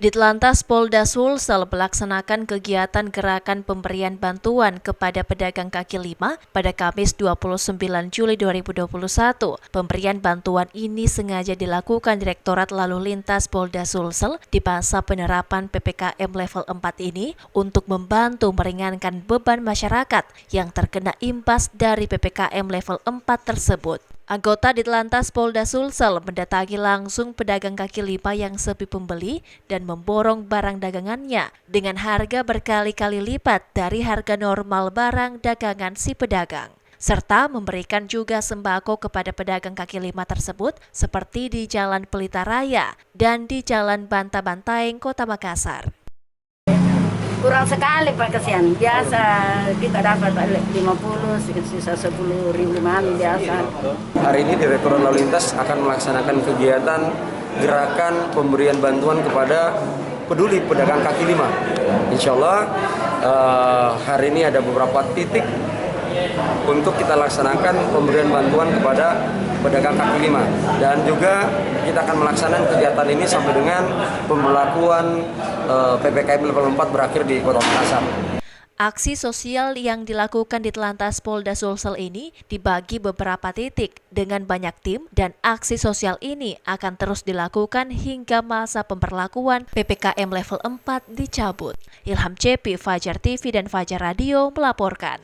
Ditlantas Polda Sulsel melaksanakan kegiatan gerakan pemberian bantuan kepada pedagang kaki lima pada Kamis 29 Juli 2021. Pemberian bantuan ini sengaja dilakukan Direktorat Lalu Lintas Polda Sulsel di masa penerapan PPKM level 4 ini untuk membantu meringankan beban masyarakat yang terkena imbas dari PPKM level 4 tersebut. Anggota Ditlantas Polda Sulsel mendatangi langsung pedagang kaki lima yang sepi pembeli dan memborong barang dagangannya dengan harga berkali-kali lipat dari harga normal barang dagangan si pedagang, serta memberikan juga sembako kepada pedagang kaki lima tersebut seperti di Jalan Pelita Raya dan di Jalan Banta-Bantaeng, Kota Makassar. Kurang sekali Pak, kesian. Biasa kita dapat 50, sisa 10.000 biasa. Hari ini Direktorat Lalu Lintas akan melaksanakan kegiatan gerakan pemberian bantuan kepada peduli pedagang kaki lima. Insya Allah hari ini ada beberapa titik untuk kita laksanakan pemberian bantuan kepada pedagang kaki lima, dan juga kita akan melaksanakan kegiatan ini sampai dengan pemberlakuan PPKM level 4 berakhir di Kota Makassar. Aksi sosial yang dilakukan di Ditlantas Polda Sulsel ini dibagi beberapa titik dengan banyak tim, dan aksi sosial ini akan terus dilakukan hingga masa pemberlakuan PPKM level 4 dicabut. Ilham Cepi, Fajar TV dan Fajar Radio melaporkan.